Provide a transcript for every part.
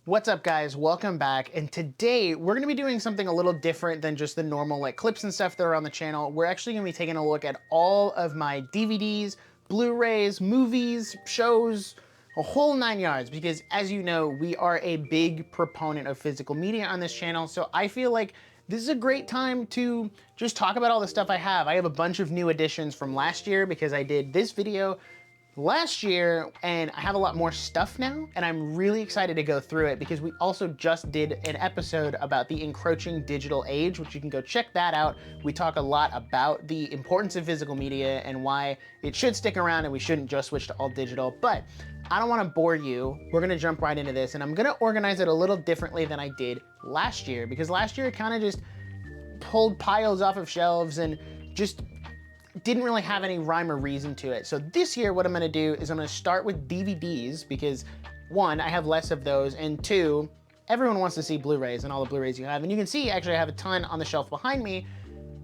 What's up, guys? Welcome back. And today we're going to be doing something a little different than just the normal like clips and stuff that are on the channel. We're actually going to be taking a look at all of my DVDs, Blu-rays, movies, shows, a whole 9 yards, because as you know, we are a big proponent of physical media on this channel. So I feel like this is a great time to just talk about all the stuff I have. I have a bunch of new additions from last year because I did this video last year, and I have a lot more stuff now, and I'm really excited to go through it because we also just did an episode about the encroaching digital age, which you can go check that out. We talk a lot about the importance of physical media and why it should stick around and we shouldn't just switch to all digital, but I don't want to bore you. We're going to jump right into this, and I'm going to organize it a little differently than I did last year, because last year it kind of just pulled piles off of shelves and just didn't really have any rhyme or reason to it. So this year, what I'm gonna do is I'm gonna start with DVDs because one, I have less of those, and two, everyone wants to see Blu-rays and all the Blu-rays you have. And you can see, actually, I have a ton on the shelf behind me.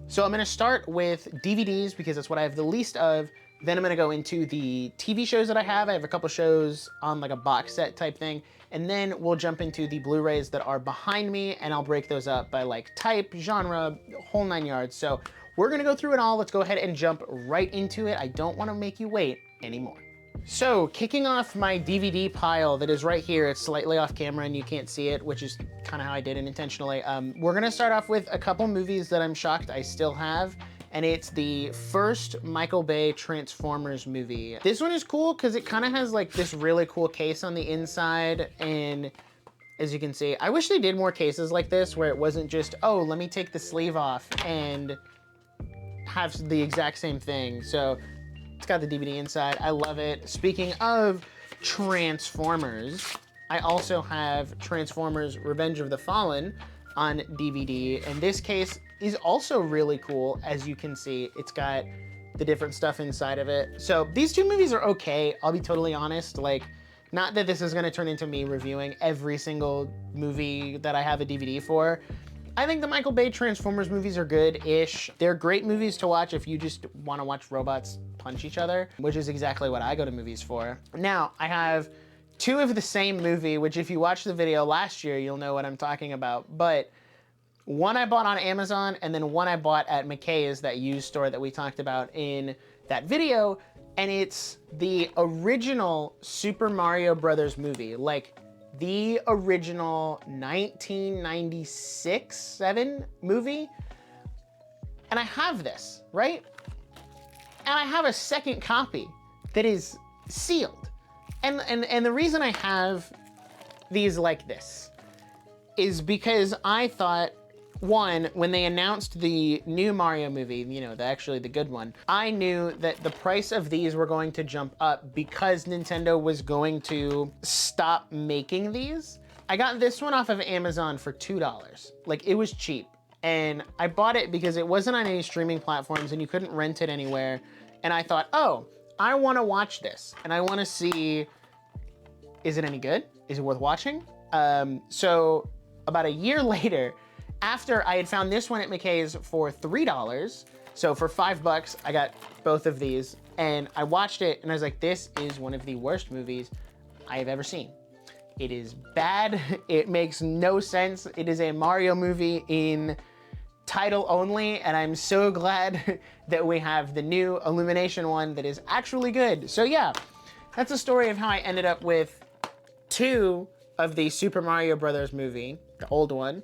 So I'm gonna start with DVDs because that's what I have the least of. Then I'm gonna go into the TV shows that I have. I have a couple shows on like a box set type thing. And then we'll jump into the Blu-rays that are behind me, and I'll break those up by like type, genre, whole 9 yards. So we're gonna go through it all. Let's go ahead and jump right into it. I don't wanna make you wait anymore. So kicking off my DVD pile that is right here, it's slightly off camera and you can't see it, which is kind of how I did it intentionally. We're gonna start off with a couple movies that I'm shocked I still have, and it's the first Michael Bay Transformers movie. This one is cool because it kind of has like this really cool case on the inside, and as you can see, I wish they did more cases like this where it wasn't just, oh, let me take the sleeve off and have the exact same thing. So it's got the DVD inside. I love it. Speaking of Transformers, I also have Transformers Revenge of the Fallen on DVD, and this case is also really cool. As you can see, it's got the different stuff inside of it. So these two movies are okay, I'll be totally honest. Like, not that this is gonna turn into me reviewing every single movie that I have a DVD for. I think the Michael Bay Transformers movies are good-ish. They're great movies to watch if you just want to watch robots punch each other, which is exactly what I go to movies for. Now, I have two of the same movie, which if you watched the video last year, you'll know what I'm talking about. But one I bought on Amazon, and then one I bought at McKay's, that used store that we talked about in that video. And it's the original Super Mario Brothers movie. Like, the original 1996-7 movie. And I have this, right? And I have a second copy that is sealed. And the reason I have these like this is because I thought, one, when they announced the new Mario movie, you know, actually the good one, I knew that the price of these were going to jump up because Nintendo was going to stop making these. I got this one off of Amazon for $2. Like, it was cheap. And I bought it because it wasn't on any streaming platforms and you couldn't rent it anywhere. And I thought, oh, I want to watch this. And I want to see, is it any good? Is it worth watching? So about a year later, after I had found this one at McKay's for $3, so for $5, I got both of these, and I watched it, and I was like, this is one of the worst movies I have ever seen. It is bad. It makes no sense. It is a Mario movie in title only, and I'm so glad that we have the new Illumination one that is actually good. So yeah, that's the story of how I ended up with two of the Super Mario Brothers movie, the old one,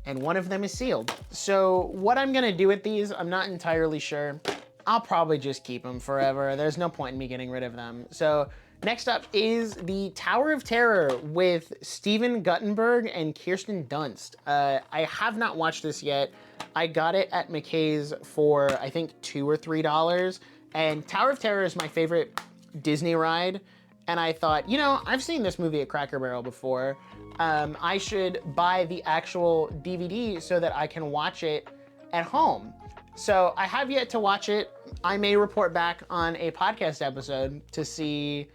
and one of them is sealed. So what I'm gonna do with these, I'm not entirely sure. I'll probably just keep them forever. There's no point in me getting rid of them. So next up is the Tower of Terror with Steven Guttenberg and Kirsten Dunst. I have not watched this yet. I got it at McKay's for, I think, $2 or $3. And Tower of Terror is my favorite Disney ride. And I thought, you know, I've seen this movie at Cracker Barrel before. I should buy the actual DVD so that I can watch it at home. So I have yet to watch it. I may report back on a podcast episode to see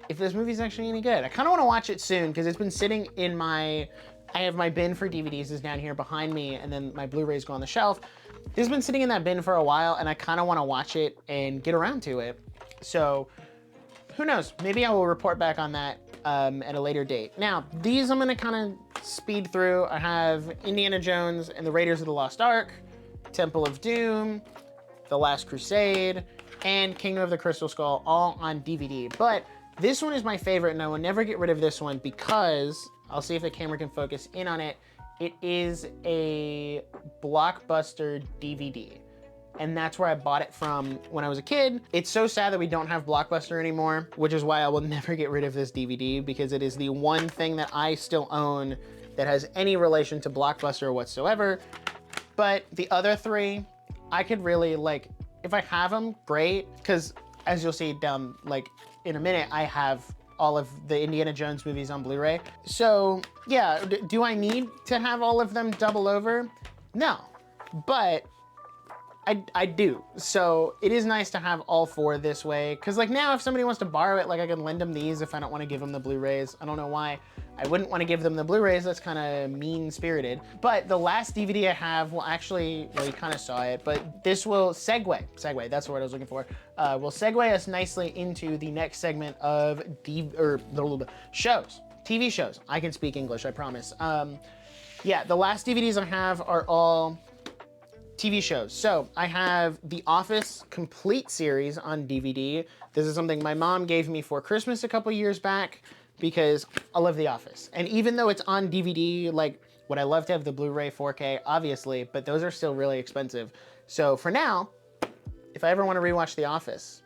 if this movie's actually any good. I kind of want to watch it soon because it's been sitting in my, I have my bin for DVDs is down here behind me, and then my Blu-rays go on the shelf. This has been sitting in that bin for a while, and I kind of want to watch it and get around to it. So who knows? Maybe I will report back on that at a later date. Now, these I'm gonna kind of speed through. I have Indiana Jones and the Raiders of the Lost Ark, Temple of Doom, The Last Crusade, and Kingdom of the Crystal Skull, all on DVD. But this one is my favorite, and I will never get rid of this one because, I'll see if the camera can focus in on it, it is a Blockbuster DVD. And that's where I bought it from when I was a kid. It's so sad that we don't have Blockbuster anymore, which is why I will never get rid of this DVD, because it is the one thing that I still own that has any relation to Blockbuster whatsoever. But the other three, I could really, like, if I have them, great, because as you'll see down, like, in a minute, I have all of the Indiana Jones movies on Blu-ray. So yeah, do I need to have all of them double over? No, but I do. So it is nice to have all four this way. Cause like now if somebody wants to borrow it, like I can lend them these if I don't want to give them the Blu-rays. I don't know why I wouldn't want to give them the Blu-rays. That's kind of mean-spirited. But the last DVD I have will actually, well, you kind of saw it, but this will segue, that's the word I was looking for. Will segue us nicely into the next segment of shows, TV shows. I can speak English, I promise. Yeah, the last DVDs I have are all TV shows. So I have The Office complete series on DVD. This is something my mom gave me for Christmas a couple years back because I love The Office. And even though it's on DVD, like, would I love to have the Blu-ray 4K? Obviously, but those are still really expensive. So for now, if I ever want to rewatch The Office,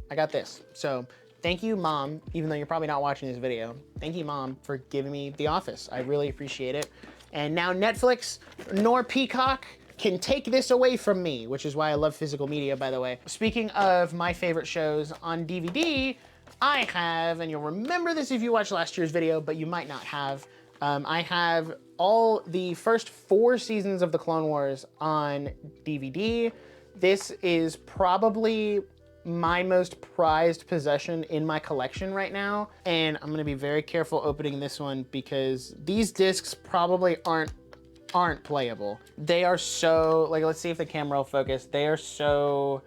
I got this. So thank you, Mom, even though you're probably not watching this video. Thank you, Mom, for giving me The Office. I really appreciate it. And now Netflix nor Peacock can take this away from me, which is why I love physical media, by the way. Speaking of my favorite shows on DVD, I have, and you'll remember this if you watched last year's video, but you might not have, I have all the first 4 seasons of The Clone Wars on DVD. This is probably my most prized possession in my collection right now, and I'm gonna be very careful opening this one because these discs probably aren't playable. They are so, like, let's see if the camera will focus. They are so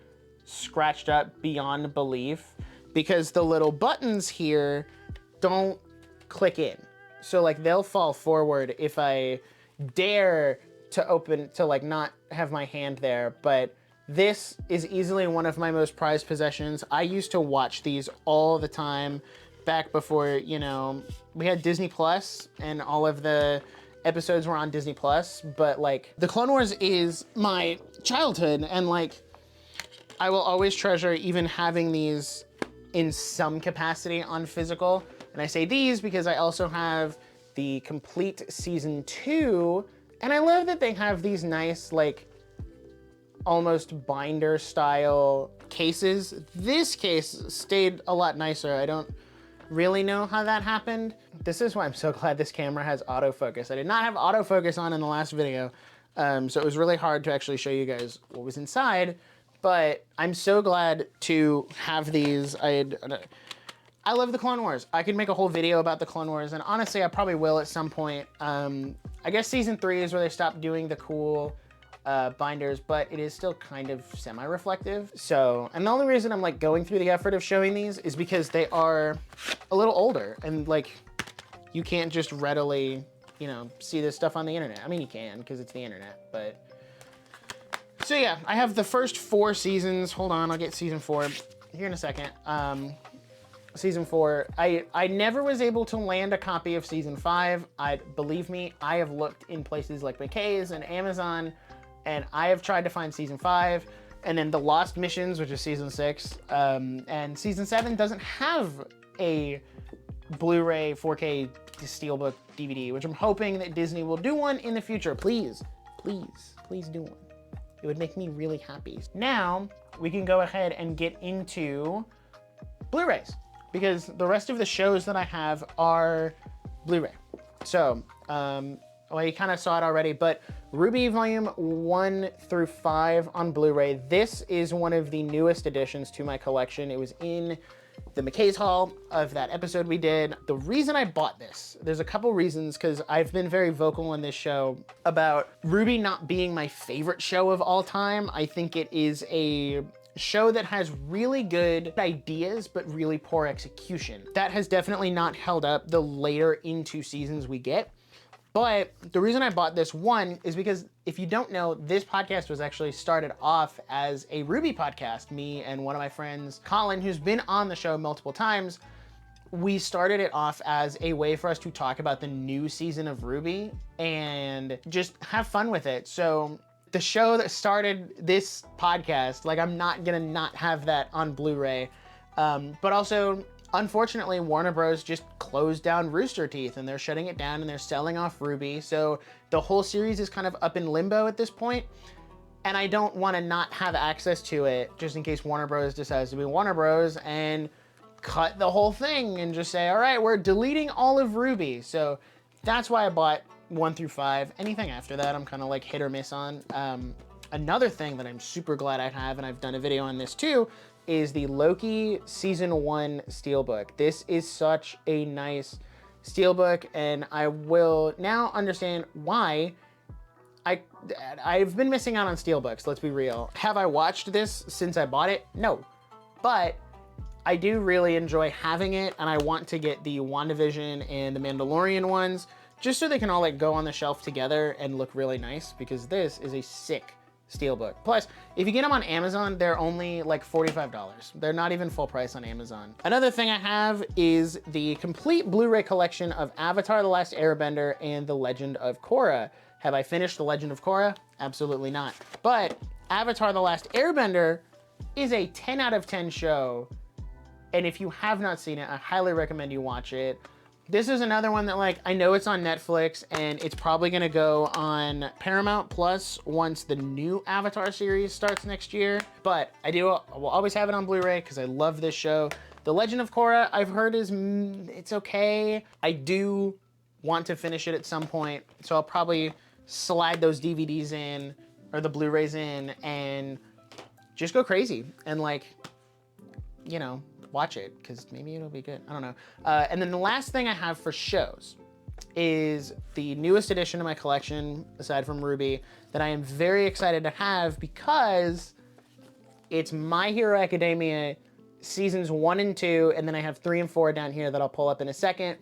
scratched up beyond belief because the little buttons here don't click in. So like they'll fall forward if I dare to open, to like not have my hand there, but this is easily one of my most prized possessions. I used to watch these all the time back before, you know, we had Disney Plus and all of the episodes were on Disney Plus, but like The Clone Wars is my childhood, and like I will always treasure even having these in some capacity on physical. And I say these because I also have the complete season 2, and I love that they have these nice like almost binder style cases. This case stayed a lot nicer. I don't really know how that happened. This is why I'm so glad this camera has autofocus. I did not have autofocus on in the last video, so it was really hard to actually show you guys what was inside, but I'm so glad to have these. I love the Clone Wars. I could make a whole video about the Clone Wars, and honestly, I probably will at some point. I guess season 3 is where they stopped doing the cool binders, but it is still kind of semi-reflective. So, and the only reason I'm like going through the effort of showing these is because they are a little older, and like you can't just readily, you know, see this stuff on the internet. I mean, you can because it's the internet, but so yeah, I have the first 4 seasons. Hold on, I'll get season 4 here in a second. Season 4, I never was able to land a copy of season 5. Believe me, I have looked in places like McKay's and Amazon, and I have tried to find season 5, and then The Lost Missions, which is season 6, and season 7 doesn't have a Blu-ray 4K Steelbook DVD, which I'm hoping that Disney will do one in the future. Please, please, please do one. It would make me really happy. Now, we can go ahead and get into Blu-rays, because the rest of the shows that I have are Blu-ray. So, well, you kind of saw it already, but Ruby Volume 1 through 5 on Blu-ray. This is one of the newest additions to my collection. It was in the McKay's haul of that episode we did. The reason I bought this, there's a couple reasons, because I've been very vocal in this show about Ruby not being my favorite show of all time. I think it is a show that has really good ideas, but really poor execution. That has definitely not held up the later into seasons we get. But the reason I bought this one is because if you don't know, this podcast was actually started off as a RWBY podcast. Me and one of my friends, Colin, who's been on the show multiple times, we started it off as a way for us to talk about the new season of RWBY and just have fun with it. So the show that started this podcast, like, I'm not gonna not have that on Blu-ray. But also, unfortunately, Warner Bros. Just closed down Rooster Teeth and they're shutting it down and they're selling off RWBY. So the whole series is kind of up in limbo at this point. And I don't want to not have access to it just in case Warner Bros. Decides to be Warner Bros. And cut the whole thing and just say, all right, we're deleting all of RWBY. So that's why I bought 1 through 5. Anything after that, I'm kind of like hit or miss on. Another thing that I'm super glad I have, and I've done a video on this too, is the Loki Season 1 Steelbook. This is such a nice Steelbook, and I will now understand why I've been missing out on Steelbooks, let's be real. Have I watched this since I bought it? No. But I do really enjoy having it, and I want to get the WandaVision and the Mandalorian ones, just so they can all like go on the shelf together and look really nice, because this is a sick Steelbook. Plus, if you get them on Amazon, they're only like $45. They're not even full price on Amazon. Another thing I have is the complete Blu-ray collection of Avatar: The Last Airbender and The Legend of Korra. Have I finished The Legend of Korra? Absolutely not. But Avatar: The Last Airbender is a 10 out of 10 show. And if you have not seen it, I highly recommend you watch it. This is another one that, like, I know it's on Netflix and it's probably gonna go on Paramount Plus once the new Avatar series starts next year. But I will always have it on Blu-ray because I love this show. The Legend of Korra, I've heard it's okay. I do want to finish it at some point, so I'll probably slide those DVDs in, or the Blu-rays in, and just go crazy and, like, you know, watch it, because maybe it'll be good. I don't know. And then the last thing I have for shows is the newest addition to my collection, aside from RWBY, that I am very excited to have because it's My Hero Academia seasons 1 and 2, and then I have 3 and 4 down here that I'll pull up in a second.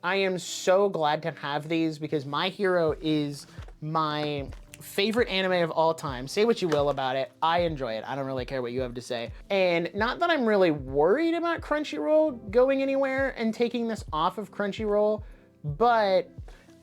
I am so glad to have these because My Hero is my favorite anime of all time. Say what you will about it, I enjoy it. I don't really care what you have to say. And not that I'm really worried about Crunchyroll going anywhere and taking this off of Crunchyroll, but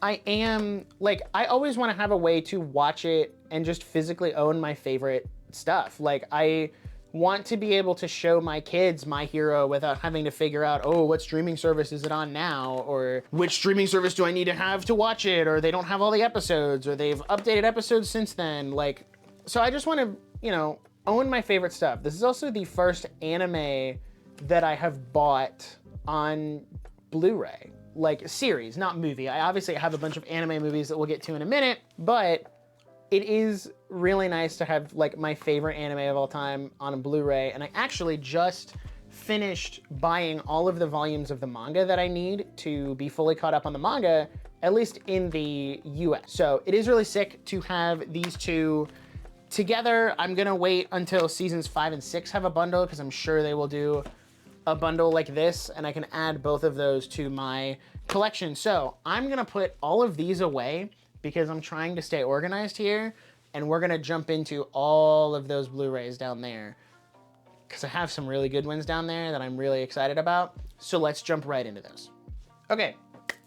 I am, like, I always want to have a way to watch it and just physically own my favorite stuff. Like, I want to be able to show my kids My Hero without having to figure out, oh, what streaming service is it on now? Or which streaming service do I need to have to watch it? Or they don't have all the episodes, or they've updated episodes since then. Like, so I just want to, you know, own my favorite stuff. This is also the first anime that I have bought on Blu-ray, like series, not movie. I obviously have a bunch of anime movies that we'll get to in a minute, but it is really nice to have, like, my favorite anime of all time on a Blu-ray, and I actually just finished buying all of the volumes of the manga that I need to be fully caught up on the manga, at least in the US. So it is really sick to have these two together. I'm gonna wait until seasons 5 and 6 have a bundle, because I'm sure they will do a bundle like this, and I can add both of those to my collection. So I'm gonna put all of these away because I'm trying to stay organized here, and we're gonna jump into all of those Blu-rays down there because I have some really good ones down there that I'm really excited about. So let's jump right into those. Okay,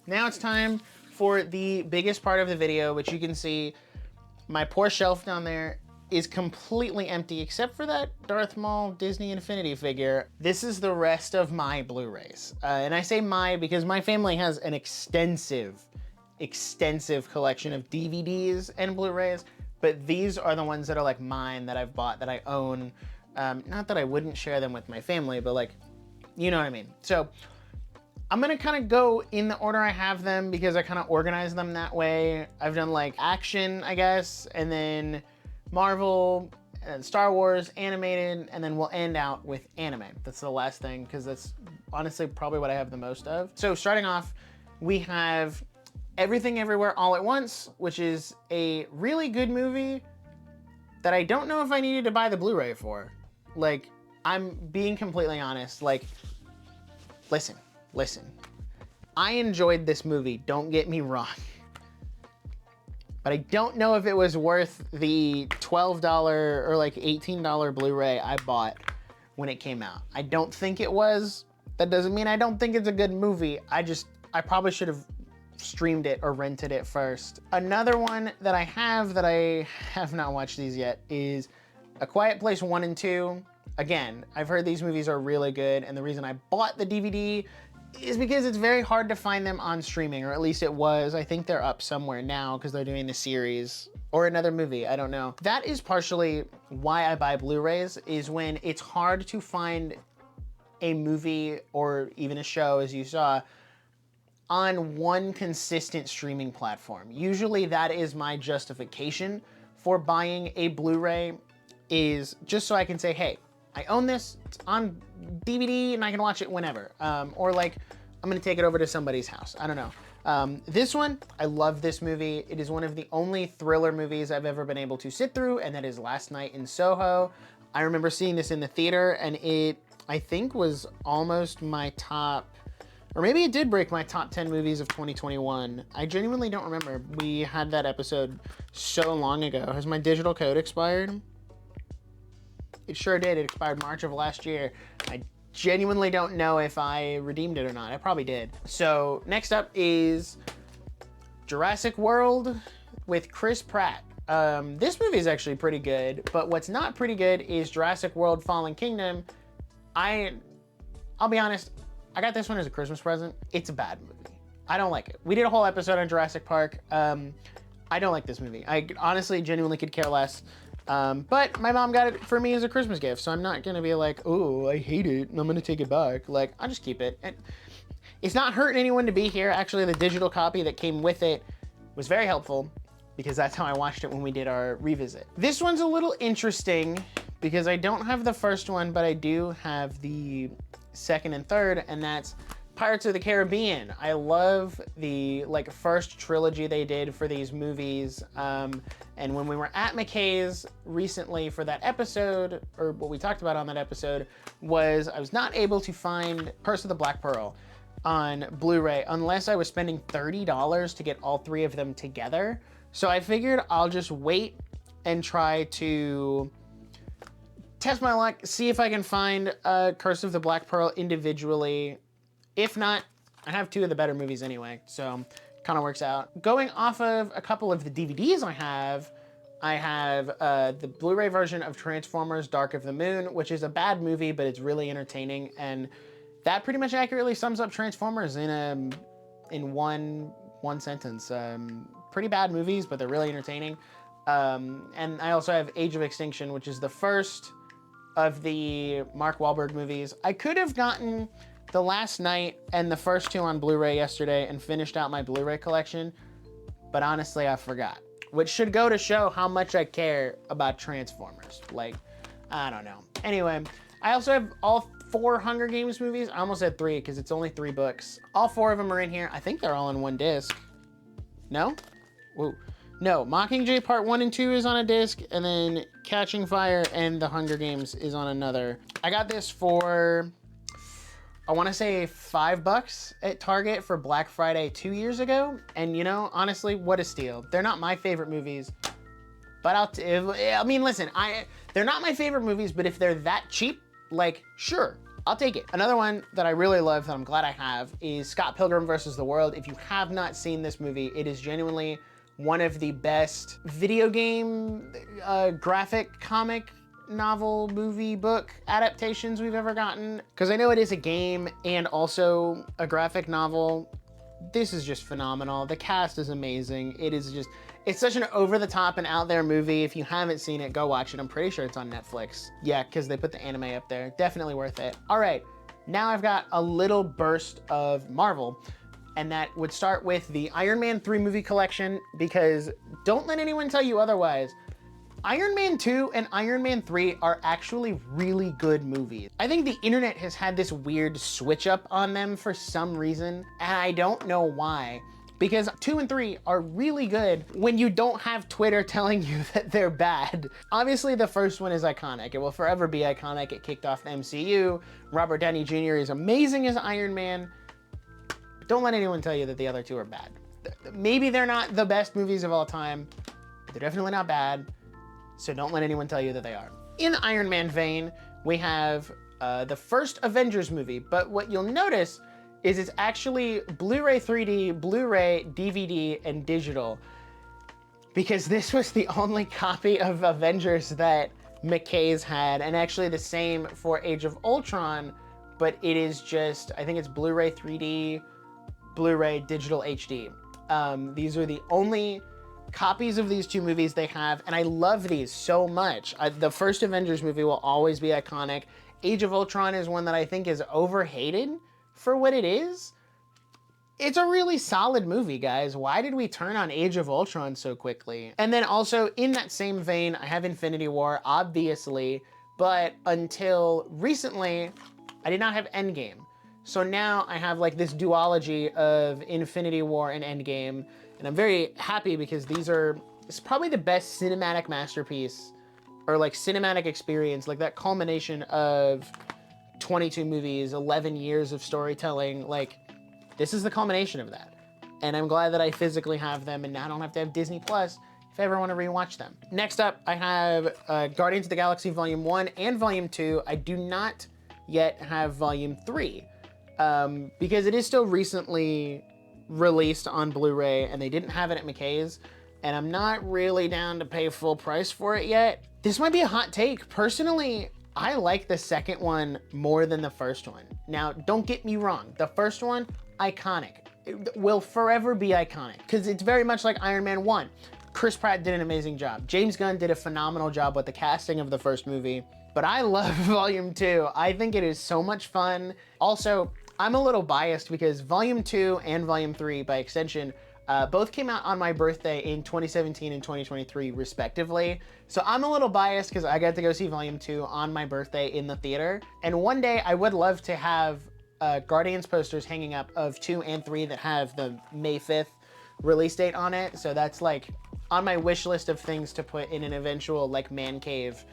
now it's time for the biggest part of the video, which you can see my poor shelf down there is completely empty except for that Darth Maul Disney Infinity figure. This is the rest of my Blu-rays. And I say my because my family has an extensive collection of DVDs and Blu-rays, but these are the ones that are like mine, that I've bought, that I own. Not that I wouldn't share them with my family, but, like, you know what I mean. So I'm gonna kind of go in the order I have them because I kind of organize them that way. I've done, like, action, I guess, and then Marvel, and Star Wars, animated, and then we'll end out with anime. That's the last thing, because that's honestly probably what I have the most of. So starting off, we have Everything Everywhere All at Once, which is a really good movie that I don't know if I needed to buy the Blu-ray for. Like, I'm being completely honest. Like, listen. I enjoyed this movie, don't get me wrong. But I don't know if it was worth the $12 or like $18 Blu-ray I bought when it came out. I don't think it was. That doesn't mean I don't think it's a good movie. I probably should have streamed it or rented it first. Another one that I have not watched these yet is A Quiet Place 1 and 2. Again, I've heard these movies are really good, and the reason I bought the DVD is because it's very hard to find them on streaming, or at least it was. I think they're up somewhere now because they're doing the series or another movie, I don't know. That is partially why I buy Blu-rays, is when it's hard to find a movie or even a show, as you saw, on one consistent streaming platform. Usually that is my justification for buying a Blu-ray, is just so I can say, hey, I own this, it's on DVD and I can watch it whenever. Or like, I'm gonna take it over to somebody's house, I don't know. This one, I love this movie. It is one of the only thriller movies I've ever been able to sit through, and that is Last Night in Soho. I remember seeing this in the theater, and it, I think, was almost my top, or maybe it did break my top 10 movies of 2021. I genuinely don't remember. We had that episode so long ago. Has my digital code expired? It sure did. It expired March of last year. I genuinely don't know if I redeemed it or not. I probably did. So next up is Jurassic World with Chris Pratt. This movie is actually pretty good, but what's not pretty good is Jurassic World Fallen Kingdom. I'll be honest, I got this one as a Christmas present. It's a bad movie. I don't like it. We did a whole episode on Jurassic Park. I don't like this movie. I honestly, genuinely could care less. But my mom got it for me as a Christmas gift, so I'm not gonna be like, oh, I hate it, and I'm gonna take it back. Like, I'll just keep it. And it's not hurting anyone to be here. Actually, the digital copy that came with it was very helpful, because that's how I watched it when we did our revisit. This one's a little interesting, because I don't have the first one, but I do have the second and third, and that's Pirates of the Caribbean. I love the first trilogy they did for these movies. And when we were at McKay's recently for that episode, or what we talked about on that episode, was I was not able to find Curse of the Black Pearl on Blu-ray unless I was spending $30 to get all three of them together. So I figured I'll just wait and try to test my luck, see if I can find Curse of the Black Pearl individually. If not, I have two of the better movies anyway, so kind of works out. Going off of a couple of the DVDs I have the Blu-ray version of Transformers Dark of the Moon, which is a bad movie, but it's really entertaining, and that pretty much accurately sums up Transformers in one sentence. Pretty bad movies, but they're really entertaining. And I also have Age of Extinction, which is the first of the Mark Wahlberg movies. I could have gotten The Last Night and the first two on Blu-ray yesterday and finished out my Blu-ray collection, but honestly, I forgot. Which should go to show how much I care about Transformers. Like, I don't know. Anyway, I also have all 4 Hunger Games movies. I almost said 3 because it's only 3 books. All 4 of them are in here. I think they're all in one disc. No? Whoa. No, Mockingjay Part 1 and 2 is on a disc, and then Catching Fire and The Hunger Games is on another. I got this for, I want to say $5 at Target for Black Friday 2 years ago. And you know, honestly, what a steal. They're not my favorite movies, but I mean, listen, they're not my favorite movies, but if they're that cheap, like, sure, I'll take it. Another one that I really love that I'm glad I have is Scott Pilgrim vs. the World. If you have not seen this movie, it is genuinely one of the best video game, graphic, comic, novel, movie, book adaptations we've ever gotten. Because I know it is a game and also a graphic novel. This is just phenomenal. The cast is amazing. It's such an over-the-top and out there movie. If you haven't seen it, go watch it. I'm pretty sure it's on Netflix. Yeah, because they put the anime up there. Definitely worth it. All right, now I've got a little burst of Marvel, and that would start with the Iron Man 3 movie collection, because don't let anyone tell you otherwise. Iron Man 2 and Iron Man 3 are actually really good movies. I think the internet has had this weird switch up on them for some reason, and I don't know why. because 2 and 3 are really good when you don't have Twitter telling you that they're bad. Obviously, the first one is iconic. It will forever be iconic. It kicked off the MCU. Robert Downey Jr. is amazing as Iron Man. Don't let anyone tell you that the other two are bad. Maybe they're not the best movies of all time, but they're definitely not bad, so don't let anyone tell you that they are. In the Iron Man vein, we have the first Avengers movie, but what you'll notice is it's actually Blu-ray 3D, Blu-ray, DVD, and digital, because this was the only copy of Avengers that McKay's had, and actually the same for Age of Ultron, but it is just, I think it's Blu-ray 3D, Blu-ray, digital HD. These are the only copies of these two movies they have, and I love these so much. The first Avengers movie will always be iconic. Age of Ultron is one that I think is overhated for what it is. It's a really solid movie, guys. Why did we turn on Age of Ultron so quickly? And then also, in that same vein, I have Infinity War, obviously, but until recently, I did not have Endgame. So now I have like this duology of Infinity War and Endgame, and I'm very happy because it's probably the best cinematic masterpiece or like cinematic experience, like that culmination of 22 movies, 11 years of storytelling. Like, this is the culmination of that. And I'm glad that I physically have them and now I don't have to have Disney Plus if I ever want to rewatch them. Next up, I have Guardians of the Galaxy Volume 1 and Volume 2. I do not yet have Volume 3 because it is still recently released on Blu-ray and they didn't have it at McKay's, and I'm not really down to pay full price for it yet. This might be a hot take. Personally, I like the second one more than the first one. Now, don't get me wrong. The first one, iconic. It will forever be iconic because it's very much like Iron Man 1. Chris Pratt did an amazing job. James Gunn did a phenomenal job with the casting of the first movie, but I love Volume 2. I think it is so much fun. Also, I'm a little biased because Volume 2 and Volume 3, by extension, both came out on my birthday in 2017 and 2023, respectively. So I'm a little biased because I got to go see Volume 2 on my birthday in the theater. And one day I would love to have Guardians posters hanging up of 2 and 3 that have the May 5th release date on it. So that's like on my wish list of things to put in an eventual like man cave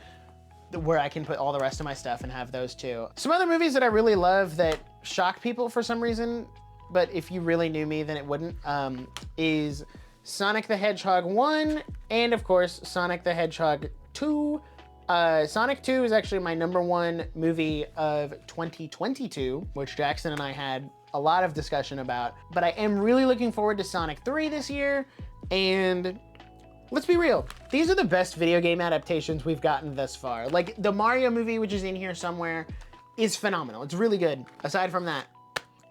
where I can put all the rest of my stuff and have those too. Some other movies that I really love that shock people for some reason, but if you really knew me, then it wouldn't, is Sonic the Hedgehog 1 and of course Sonic the Hedgehog 2. Sonic 2 is actually my #1 movie of 2022, which Jackson and I had a lot of discussion about, but I am really looking forward to Sonic 3 this year, and let's be real, these are the best video game adaptations we've gotten thus far. Like, the Mario movie, which is in here somewhere, is phenomenal. It's really good. Aside from that,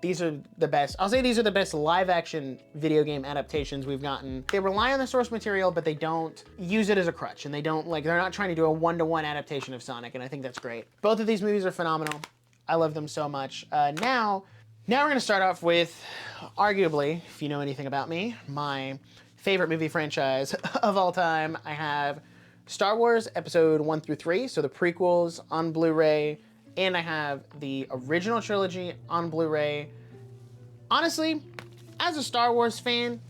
these are the best. I'll say these are the best live-action video game adaptations we've gotten. They rely on the source material, but they don't use it as a crutch, and they're not trying to do a one-to-one adaptation of Sonic, and I think that's great. Both of these movies are phenomenal. I love them so much. Now we're gonna start off with, arguably, if you know anything about me, my favorite movie franchise of all time. I have Star Wars Episode 1 through 3, so the prequels on Blu-ray, and I have the original trilogy on Blu-ray. Honestly, as a Star Wars fan,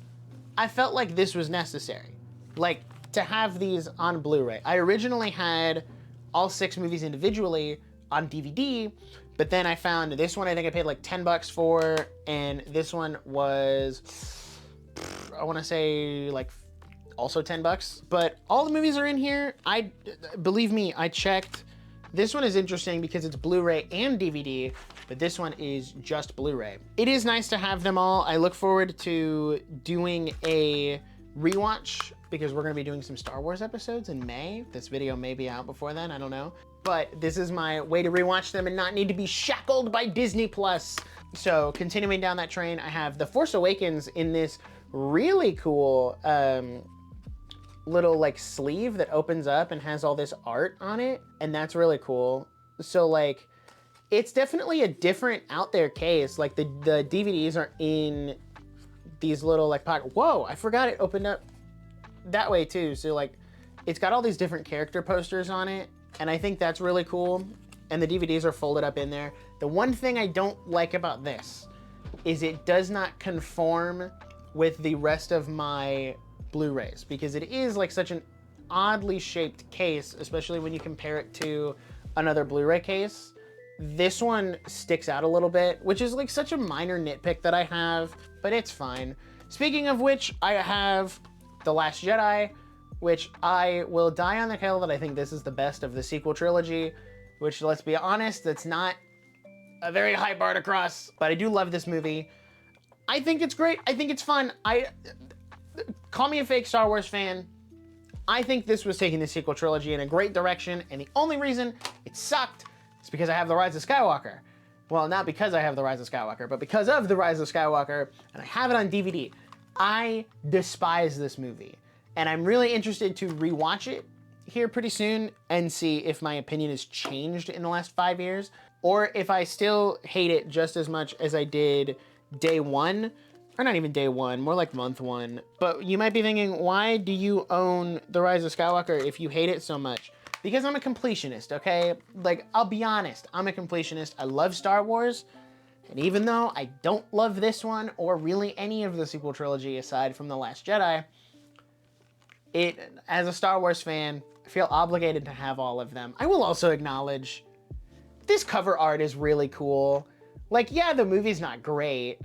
I felt like this was necessary, like to have these on Blu-ray. I originally had all 6 movies individually on DVD, but then I found this one I think I paid like $10 for, and this one was, I want to say like also $10, but all the movies are in here. Believe me, I checked. This one is interesting because it's Blu-ray and DVD, but this one is just Blu-ray. It is nice to have them all. I look forward to doing a rewatch because we're gonna be doing some Star Wars episodes in May. This video may be out before then, I don't know. But this is my way to rewatch them and not need to be shackled by Disney Plus. So continuing down that train, I have The Force Awakens in this really cool little like sleeve that opens up and has all this art on it, and that's really cool. So like, it's definitely a different out there case. Like the DVDs are in these little like pocket. Whoa, I forgot it opened up that way too. So like, it's got all these different character posters on it, and I think that's really cool. And the DVDs are folded up in there. The one thing I don't like about this is it does not conform with the rest of my Blu-rays, because it is like such an oddly shaped case, especially when you compare it to another Blu-ray case. This one sticks out a little bit, which is like such a minor nitpick that I have, but it's fine. Speaking of which, I have The Last Jedi, which I will die on the hill that I think this is the best of the sequel trilogy, which, let's be honest, that's not a very high bar to cross, but I do love this movie. I think it's great. I think it's fun. Call me a fake Star Wars fan. I think this was taking the sequel trilogy in a great direction, and the only reason it sucked is because I have The Rise of Skywalker. Well, not because I have The Rise of Skywalker, but because of The Rise of Skywalker, and I have it on DVD. I despise this movie, and I'm really interested to rewatch it here pretty soon and see if my opinion has changed in the last 5 years, or if I still hate it just as much as I did day one, or not even day one, more like month one. But you might be thinking, why do you own The Rise of Skywalker if you hate it so much? Because I'm a completionist, okay? Like, I'll be honest, I'm a completionist. I love Star Wars, and even though I don't love this one, or really any of the sequel trilogy aside from The Last Jedi, as a Star Wars fan, I feel obligated to have all of them. I will also acknowledge, this cover art is really cool. Like, yeah, the movie's not great,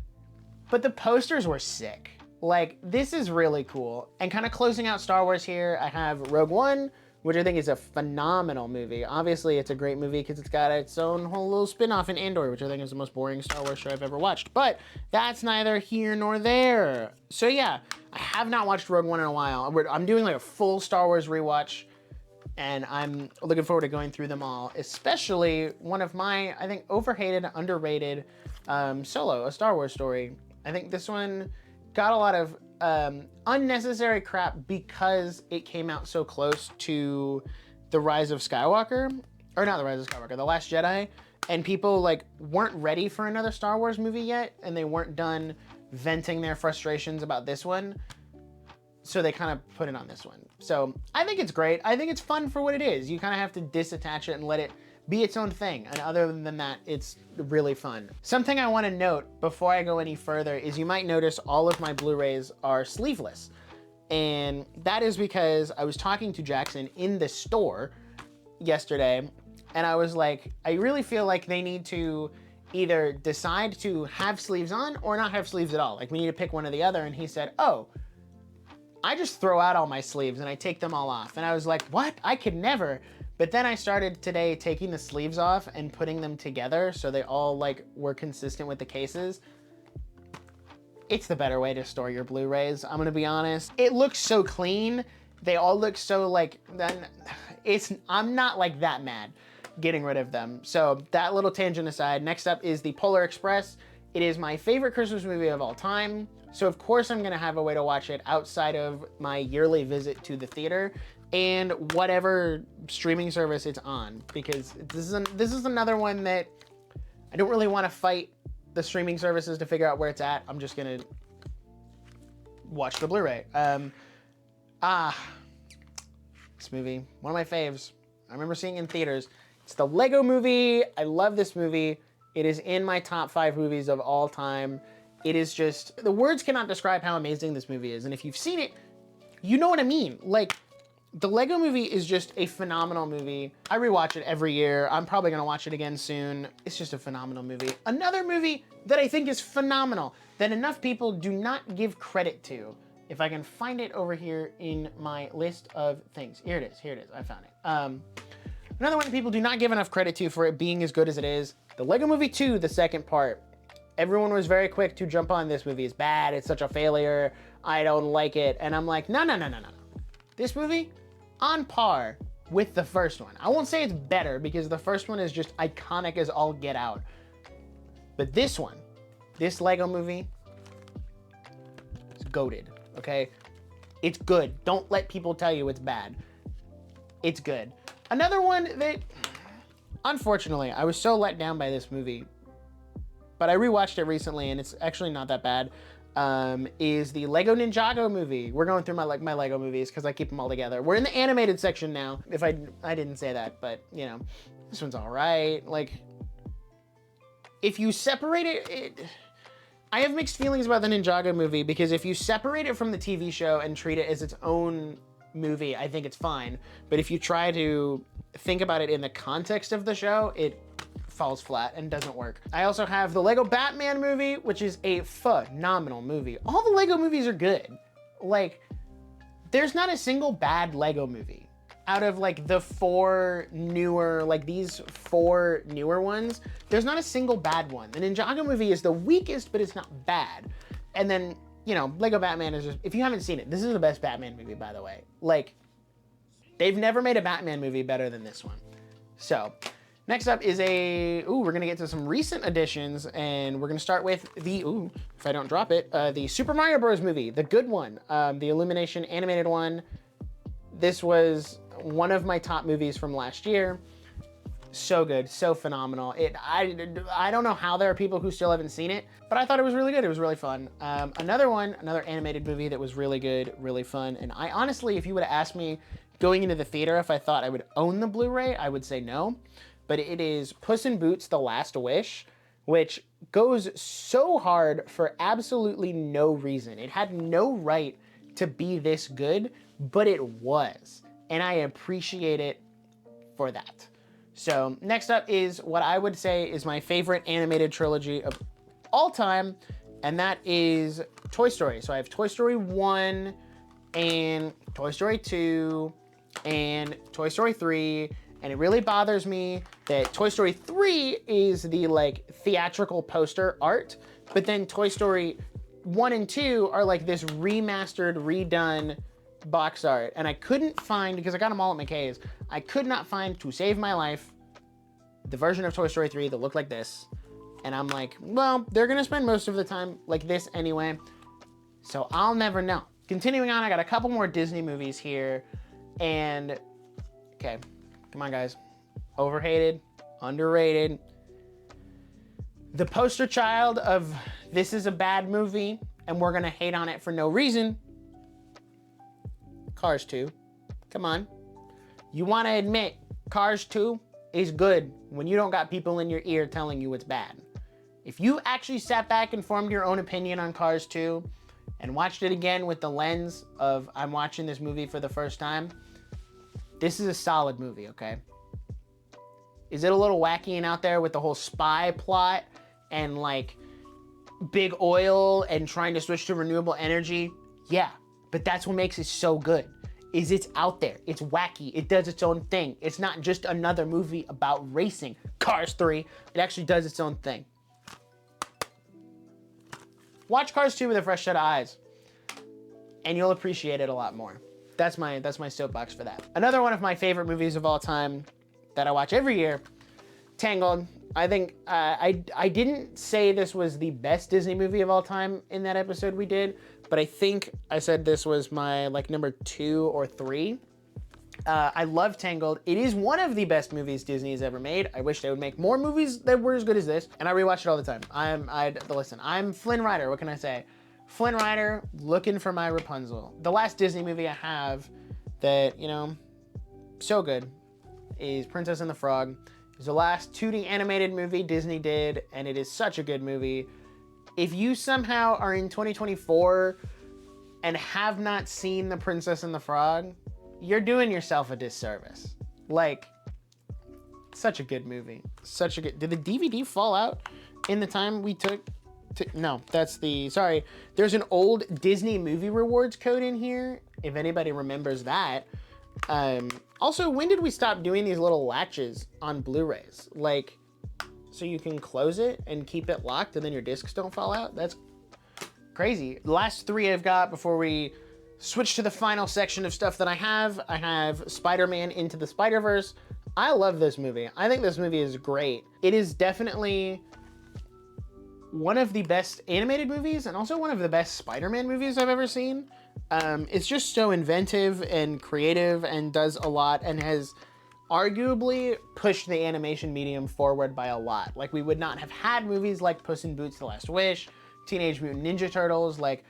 but the posters were sick. Like, this is really cool. And kind of closing out Star Wars here, I have Rogue One, which I think is a phenomenal movie. Obviously, it's a great movie because it's got its own whole little spin-off in Andor, which I think is the most boring Star Wars show I've ever watched. But that's neither here nor there. So yeah, I have not watched Rogue One in a while. I'm doing like a full Star Wars rewatch, and I'm looking forward to going through them all, especially one of my, I think, overhated, underrated Solo, A Star Wars Story. I think this one got a lot of unnecessary crap because it came out so close to The Rise of Skywalker, or not The Rise of Skywalker, The Last Jedi, and people like weren't ready for another Star Wars movie yet, and they weren't done venting their frustrations about this one, so they kind of put it on this one. So I think it's great. I think it's fun for what it is. You kind of have to disattach it and let it be its own thing, and other than that, it's really fun. Something I want to note before I go any further is you might notice all of my Blu-rays are sleeveless, and that is because I was talking to Jackson in the store yesterday, and I was like, I really feel like they need to either decide to have sleeves on or not have sleeves at all. Like, we need to pick one or the other, and he said, oh, I just throw out all my sleeves and I take them all off. And I was like, what? I could never. But then I started today taking the sleeves off and putting them together so they all like were consistent with the cases. It's the better way to store your Blu-rays, I'm gonna be honest. It looks so clean. They all look so like, I'm not like that mad getting rid of them. So that little tangent aside, next up is the Polar Express. It is my favorite Christmas movie of all time. So of course I'm gonna have a way to watch it outside of my yearly visit to the theater and whatever streaming service it's on, because this is another one that I don't really want to fight the streaming services to figure out where it's at. I'm just gonna watch the Blu-ray. This movie, one of my faves. I remember seeing it in theaters. It's the Lego Movie. I love this movie. It is in my top 5 movies of all time. It is just, the words cannot describe how amazing this movie is. And if you've seen it, you know what I mean. Like, the Lego Movie is just a phenomenal movie. I rewatch it every year. I'm probably gonna watch it again soon. It's just a phenomenal movie. Another movie that I think is phenomenal, that enough people do not give credit to. If I can find it over here in my list of things. Here it is, I found it. Another one that people do not give enough credit to for it being as good as it is, the Lego Movie 2, the second part. Everyone was very quick to jump on this movie. It's bad, it's such a failure, I don't like it. And I'm like, no. This movie, on par with the first one. I won't say it's better because the first one is just iconic as all get out. But this one, this Lego Movie, it's goated, okay? It's good. Don't let people tell you it's bad. It's good. Another one that, unfortunately, I was so let down by this movie, but I rewatched it recently and it's actually not that bad, is the Lego Ninjago movie. We're going through my Lego movies because I keep them all together. We're in the animated section now. If I didn't say that, but you know, this one's all right. Like, if you separate it, I have mixed feelings about the Ninjago movie because if you separate it from the TV show and treat it as its own movie, I think it's fine. But if you try to think about it in the context of the show, it falls flat and doesn't work. I also have the Lego Batman movie, which is a phenomenal movie. All the Lego movies are good. Like, there's not a single bad Lego movie. Out of like the four newer, like these four newer ones, there's not a single bad one. The Ninjago movie is the weakest, but it's not bad. And then, you know, Lego Batman is just, if you haven't seen it, this is the best Batman movie, by the way. Like, they've never made a Batman movie better than this one. So, next up is we're gonna get to some recent additions, and we're gonna start with the, if I don't drop it, the Super Mario Bros. Movie, the good one, the Illumination animated one. This was one of my top movies from last year. So good, so phenomenal. I don't know how there are people who still haven't seen it, but I thought it was really good. It was really fun. Another animated movie that was really good, really fun. And I honestly, if you would have asked me going into the theater if I thought I would own the Blu-ray, I would say no. But it is Puss in Boots: The Last Wish, which goes so hard for absolutely no reason. It had no right to be this good, but it was. And I appreciate it for that. So next up is what I would say is my favorite animated trilogy of all time, and that is Toy Story. So I have Toy Story 1 and Toy Story 2 and Toy Story 3, and it really bothers me that Toy Story 3 is the like theatrical poster art, but then Toy Story 1 and 2 are like this remastered, redone box art, and I couldn't find, because I got them all at McKay's, I could not find, to save my life, the version of Toy Story 3 that looked like this. And I'm like, well, they're gonna spend most of the time like this anyway, so I'll never know. Continuing on, I got a couple more Disney movies here, and okay, come on guys, overhated, underrated. The poster child of this is a bad movie and we're gonna hate on it for no reason, Cars 2. Come on. You want to admit Cars 2 is good when you don't got people in your ear telling you it's bad. If you actually sat back and formed your own opinion on Cars 2 and watched it again with the lens of I'm watching this movie for the first time, this is a solid movie, okay? Is it a little wacky and out there with the whole spy plot and like big oil and trying to switch to renewable energy? Yeah. But that's what makes it so good, is it's out there, it's wacky, it does its own thing. It's not just another movie about racing. Cars 3, it actually does its own thing. Watch Cars 2 with a fresh set of eyes, and you'll appreciate it a lot more. That's my soapbox for that. Another one of my favorite movies of all time that I watch every year, Tangled. I think I didn't say this was the best Disney movie of all time in that episode we did, but I think I said this was my like number 2 or 3. I love Tangled. It is one of the best movies Disney has ever made. I wish they would make more movies that were as good as this, and I rewatch it all the time. I'm Flynn Rider. What can I say? Flynn Rider, looking for my Rapunzel. The last Disney movie I have that, you know, so good is Princess and the Frog. It's the last 2D animated movie Disney did, and it is such a good movie. If you somehow are in 2024 and have not seen The Princess and the Frog, you're doing yourself a disservice. Like, such a good movie. Such a good... Did the DVD fall out in the time we took to... No, that's the... Sorry. There's an old Disney movie rewards code in here, if anybody remembers that. Also, when did we stop doing these little latches on Blu-rays? Like, so you can close it and keep it locked and then your discs don't fall out? That's crazy. The last 3 I've got before we switch to the final section of stuff that I have Spider-Man Into the Spider-Verse. I love this movie. I think this movie is great. It is definitely one of the best animated movies and also one of the best Spider-Man movies I've ever seen. It's just so inventive and creative and does a lot and has arguably pushed the animation medium forward by a lot. Like, we would not have had movies like Puss in Boots: The Last Wish, Teenage Mutant Ninja Turtles, like,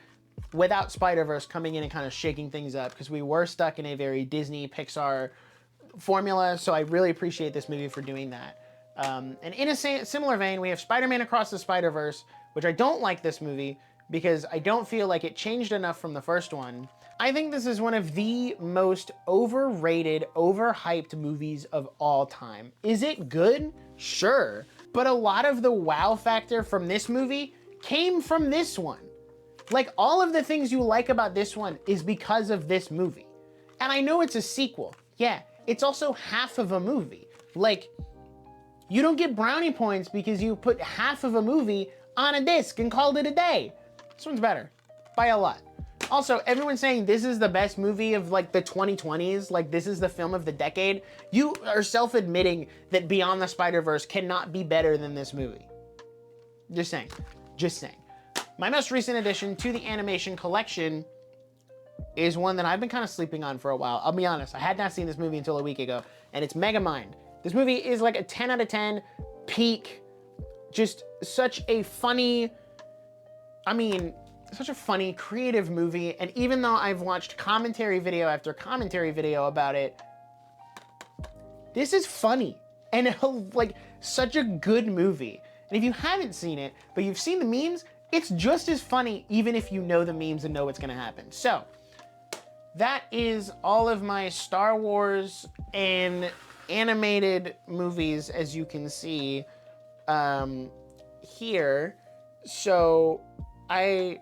without Spider-Verse coming in and kind of shaking things up, because we were stuck in a very Disney Pixar formula. So I really appreciate this movie for doing that. And in a similar vein, we have Spider-Man Across the Spider-Verse, which I don't like this movie because I don't feel like it changed enough from the first one. I think this is one of the most overrated, overhyped movies of all time. Is it good? Sure. But a lot of the wow factor from this movie came from this one. Like, all of the things you like about this one is because of this movie. And I know it's a sequel. Yeah, it's also half of a movie. Like, you don't get brownie points because you put half of a movie on a disc and called it a day. This one's better, by a lot. Also, everyone's saying this is the best movie of like the 2020s, like this is the film of the decade. You are self-admitting that Beyond the Spider-Verse cannot be better than this movie. Just saying, just saying. My most recent addition to the animation collection is one that I've been kind of sleeping on for a while. I'll be honest, I had not seen this movie until a week ago, and it's Megamind. This movie is like a 10 out of 10, peak, just such a funny, such a funny, creative movie. And even though I've watched commentary video after commentary video about it, this is funny and like such a good movie. And if you haven't seen it, but you've seen the memes, it's just as funny even if you know the memes and know what's gonna happen. So that is all of my Star Wars and animated movies, as you can see here. So I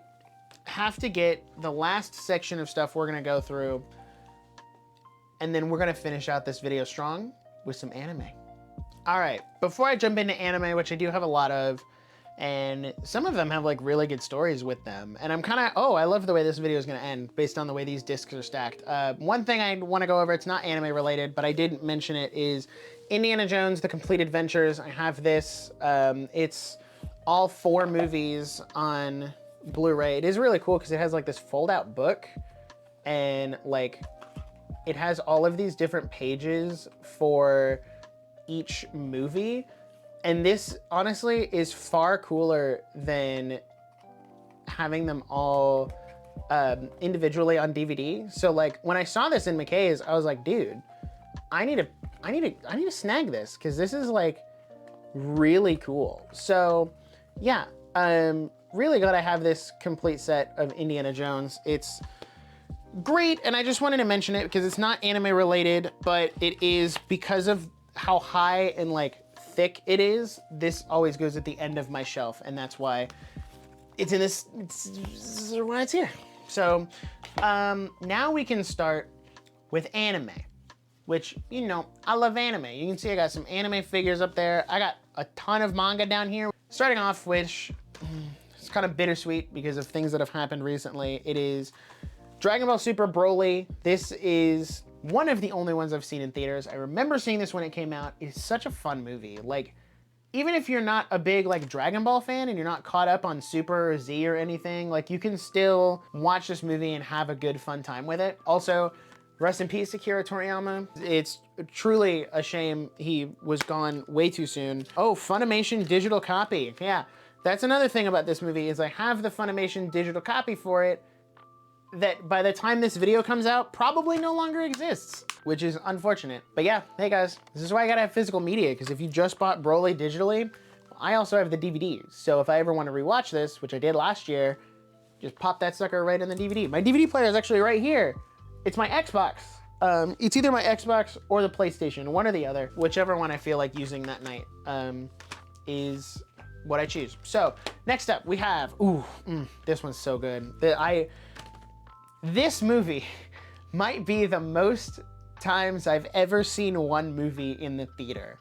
have to get the last section of stuff we're gonna go through, and then we're gonna finish out this video strong with some anime. All right, before I jump into anime, which I do have a lot of, and some of them have like really good stories with them, and I'm kind of, oh, I love the way this video is gonna end based on the way these discs are stacked. One thing I wanna go over, it's not anime related, but I didn't mention it, is Indiana Jones, The Complete Adventures. I have this, it's all 4 movies on Blu-ray. It is really cool because it has like this fold-out book, and like it has all of these different pages for each movie. And this honestly is far cooler than having them all individually on DVD. So like when I saw this in McKay's, I was like, dude, I need to snag this because this is like really cool. So yeah, really glad I have this complete set of Indiana Jones. It's great, and I just wanted to mention it because it's not anime related, but it is because of how high and like thick it is. This always goes at the end of my shelf, and that's why it's in this, it's why it's here. So now we can start with anime, which, you know, I love anime. You can see I got some anime figures up there. I got a ton of manga down here. Starting off, which it's kind of bittersweet because of things that have happened recently. It is Dragon Ball Super Broly. This is one of the only ones I've seen in theaters. I remember seeing this when it came out. It's such a fun movie. Like, even if you're not a big like Dragon Ball fan and you're not caught up on Super or Z or anything, like you can still watch this movie and have a good fun time with it. Also, rest in peace, Akira Toriyama. It's truly a shame he was gone way too soon. Oh, Funimation digital copy. Yeah, that's another thing about this movie is I have the Funimation digital copy for it that by the time this video comes out, probably no longer exists, which is unfortunate. But yeah, hey guys, this is why I gotta have physical media, because if you just bought Broly digitally, I also have the DVDs. So if I ever want to rewatch this, which I did last year, just pop that sucker right in the DVD. My DVD player is actually right here. It's my Xbox. It's either my Xbox or the PlayStation, one or the other. Whichever one I feel like using that night is what I choose. So next up we have, this one's so good. This movie might be the most times I've ever seen one movie in the theater.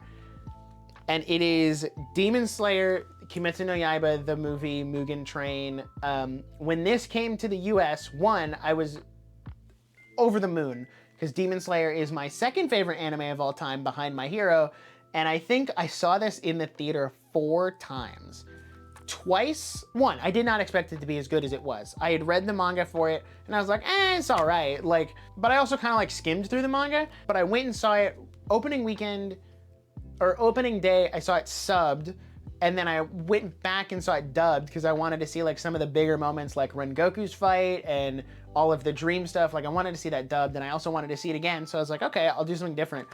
And it is Demon Slayer, Kimetsu no Yaiba, the movie, Mugen Train. When this came to the US, I was over the moon, because Demon Slayer is my second favorite anime of all time behind My Hero. And I think I saw this in the theater 4 times. Twice. One, I did not expect it to be as good as it was. I had read the manga for it and I was like, it's all right. Like, but I also kind of like skimmed through the manga, but I went and saw it opening weekend or opening day. I saw it subbed, and then I went back and saw it dubbed because I wanted to see like some of the bigger moments like Rengoku's fight and all of the dream stuff. Like I wanted to see that dubbed, and I also wanted to see it again. So I was like, okay, I'll do something different.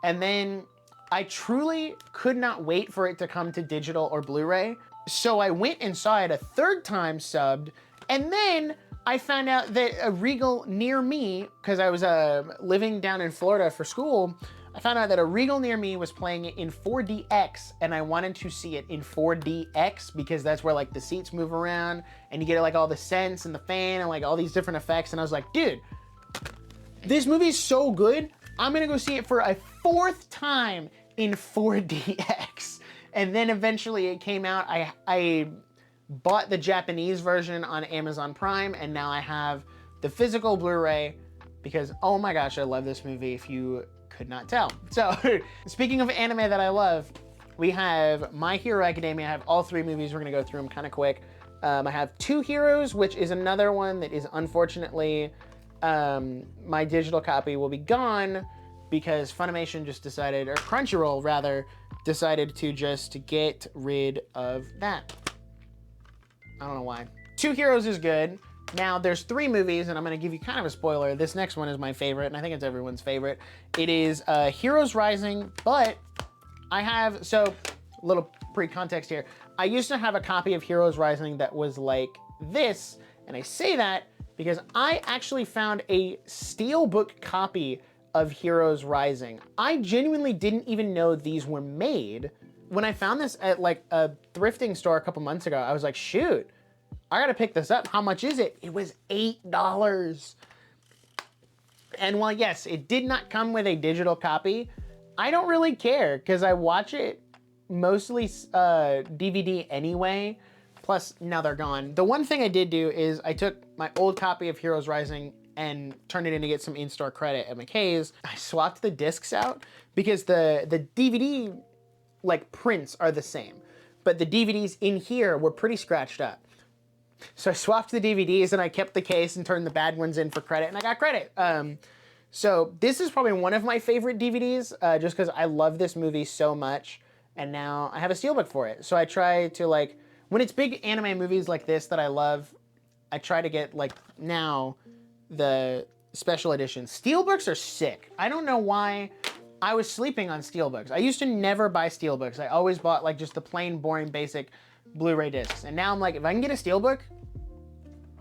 And then I truly could not wait for it to come to digital or Blu-ray. So I went and saw it a third time subbed, and then I found out that a Regal near me, because I was living down in Florida for school, I found out that a Regal near me was playing it in 4DX, and I wanted to see it in 4DX because that's where like the seats move around and you get like all the scents and the fan and like all these different effects. And I was like, dude, this movie is so good. I'm gonna go see it for a 4th time in 4DX. And then eventually it came out. I bought the Japanese version on Amazon Prime, and now I have the physical Blu-ray because, oh my gosh, I love this movie if you could not tell. So, speaking of anime that I love, we have My Hero Academia. I have all 3 movies. We're gonna go through them kind of quick. I have Two Heroes, which is another one that is unfortunately, my digital copy will be gone because Funimation just decided, or Crunchyroll rather, decided to just get rid of that. I don't know why. Two Heroes is good. Now, there's 3 movies, and I'm gonna give you kind of a spoiler. This next one is my favorite, and I think it's everyone's favorite. It is Heroes Rising, but I have, so, a little pre-context here. I used to have a copy of Heroes Rising that was like this, and I say that because I actually found a steelbook copy of Heroes Rising. I genuinely didn't even know these were made. When I found this at like a thrifting store a couple months ago, I was like, shoot, I gotta pick this up. How much is it? It was $8. And while yes, it did not come with a digital copy, I don't really care because I watch it mostly DVD anyway. Plus, now they're gone. The one thing I did do is I took my old copy of Heroes Rising and turned it in to get some in-store credit at McKay's. I swapped the discs out because the DVD like prints are the same, but the DVDs in here were pretty scratched up. So I swapped the DVDs and I kept the case and turned the bad ones in for credit, and I got credit. So this is probably one of my favorite DVDs just because I love this movie so much, and now I have a steelbook for it. So I try to like, when it's big anime movies like this that I love, I try to get like now the special editions. Steelbooks are sick. I don't know why I was sleeping on steelbooks. I used to never buy steelbooks. I always bought like just the plain, boring, basic Blu-ray discs. And now I'm like, if I can get a steelbook,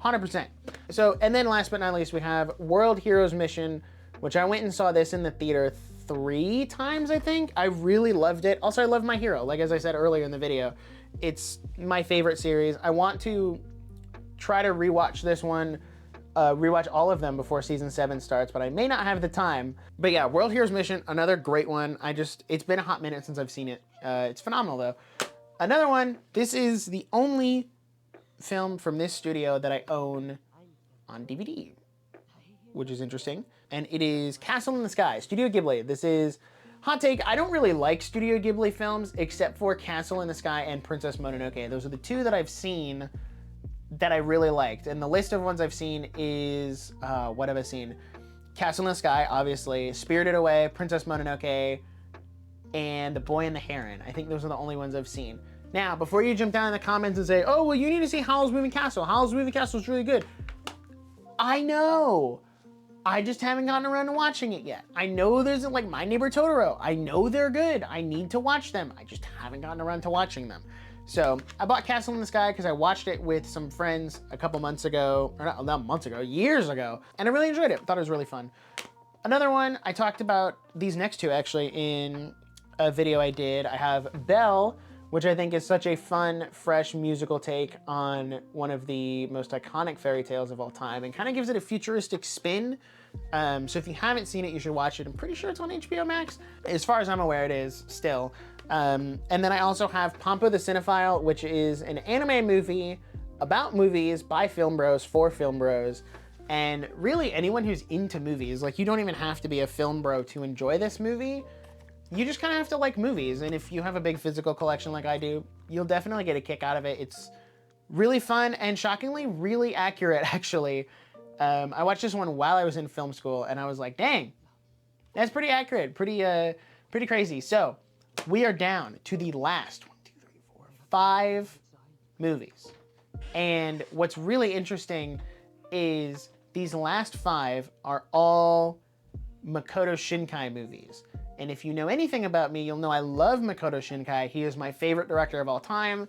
100%. So, and then last but not least, we have World Heroes Mission, which I went and saw this in the theater 3 times, I think. I really loved it. Also, I love My Hero. Like, as I said earlier in the video, it's my favorite series. I want to try to rewatch this one, rewatch all of them before season 7 starts, but I may not have the time. But yeah, World Heroes Mission, another great one. It's been a hot minute since I've seen it. It's phenomenal though. Another one, this is the only film from this studio that I own on DVD, which is interesting. And it is Castle in the Sky, Studio Ghibli. This is, hot take, I don't really like Studio Ghibli films except for Castle in the Sky and Princess Mononoke. Those are the 2 that I've seen that I really liked. And the list of ones I've seen is, what have I seen? Castle in the Sky, obviously, Spirited Away, Princess Mononoke, and The Boy and the Heron. I think those are the only ones I've seen. Now, before you jump down in the comments and say, oh, well, you need to see Howl's Moving Castle. Howl's Moving Castle is really good. I know. I just haven't gotten around to watching it yet. I know there's like My Neighbor Totoro. I know they're good. I need to watch them. I just haven't gotten around to watching them. So I bought Castle in the Sky because I watched it with some friends a couple months ago, or not months ago, years ago, and I really enjoyed it. Thought it was really fun. Another one, I talked about these next 2 actually in a video I did. I have Belle, which I think is such a fun, fresh musical take on one of the most iconic fairy tales of all time, and kind of gives it a futuristic spin. So if you haven't seen it, you should watch it. I'm pretty sure it's on HBO Max. As far as I'm aware, it is still. And then I also have Pompo the Cinephile, which is an anime movie about movies by film bros for film bros. And really anyone who's into movies, like you don't even have to be a film bro to enjoy this movie. You just kind of have to like movies. And if you have a big physical collection like I do, you'll definitely get a kick out of it. It's really fun and shockingly really accurate, actually. I watched this one while I was in film school and I was like, dang, that's pretty accurate, pretty crazy. So we are down to the last 5 movies. And what's really interesting is these last 5 are all Makoto Shinkai movies. And if you know anything about me, you'll know I love Makoto Shinkai. He is my favorite director of all time.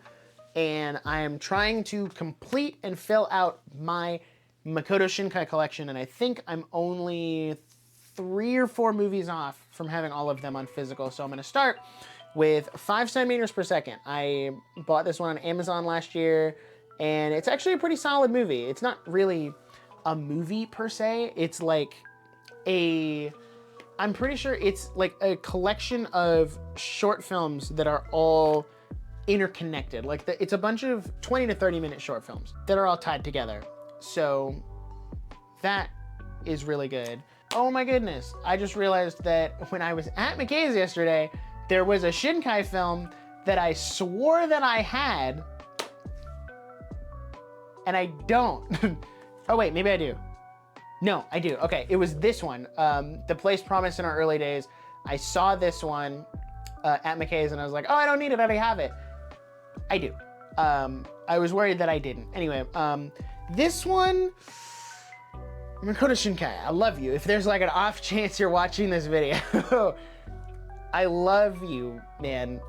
and I am trying to complete and fill out my Makoto Shinkai collection, and I think I'm only 3 or 4 movies off from having all of them on physical. So I'm gonna start with 5 centimeters per second. I bought this one on Amazon last year, and it's actually a pretty solid movie. It's not really a movie per se. It's like I'm pretty sure it's like a collection of short films that are all interconnected. Like it's a bunch of 20 to 30 minute short films that are all tied together. So that is really good. Oh my goodness. I just realized that when I was at McKay's yesterday, there was a Shinkai film that I swore that I had, and I don't. Oh wait, maybe I do. No, I do. Okay, it was this one. The Place Promised in Our Early Days. I saw this one at McKay's, and I was like, oh, I don't need it, I already have it. I do. I was worried that I didn't. Anyway, this one, Makoto Shinkai, I love you. If there's like an off chance you're watching this video, I love you, man,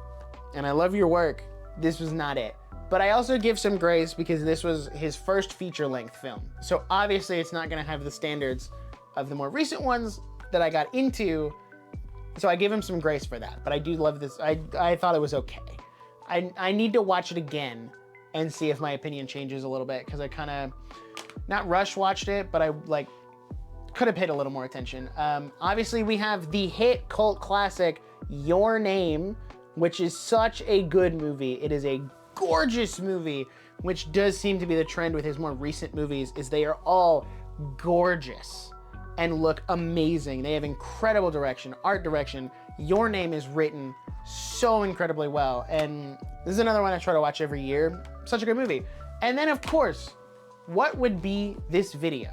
and I love your work. This was not it. But I also give some grace because this was his first feature-length film. So obviously it's not gonna have the standards of the more recent ones that I got into, so I give him some grace for that. But I do love this. I thought it was okay. I need to watch it again and see if my opinion changes a little bit, because I kind of, not rush watched it, but I like could have paid a little more attention. Obviously we have the hit cult classic, Your Name, which is such a good movie. It is a gorgeous movie, which does seem to be the trend with his more recent movies, is they are all gorgeous and look amazing. They have incredible direction, art direction. Your Name is written so incredibly well, and this is another one I try to watch every year. Such a good movie. And then of course, what would be this video?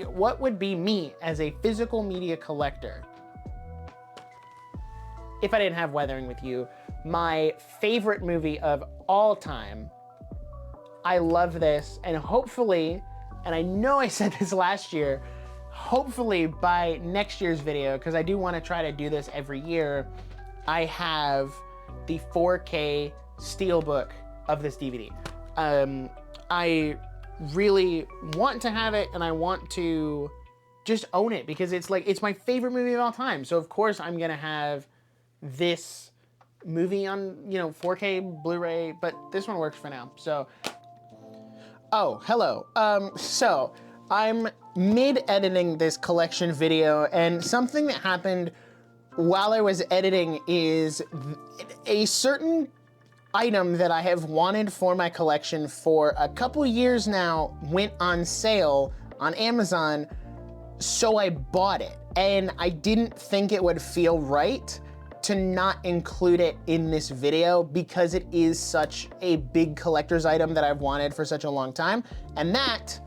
What would be me as a physical media collector if I didn't have Weathering with You? My favorite movie of all time. I love this, and hopefully, and I know I said this last year, hopefully by next year's video, because I do want to try to do this every year, I have the 4K steelbook of this DVD. I really want to have it, and I want to just own it, because it's like, it's my favorite movie of all time. So of course I'm gonna have this movie on, 4K Blu-ray, but this one works for now. So, oh, hello. So I'm mid-editing this collection video, and something that happened while I was editing is a certain item that I have wanted for my collection for a couple years now went on sale on Amazon, so I bought it. And I didn't think it would feel right to not include it in this video, because it is such a big collector's item that I've wanted for such a long time. And that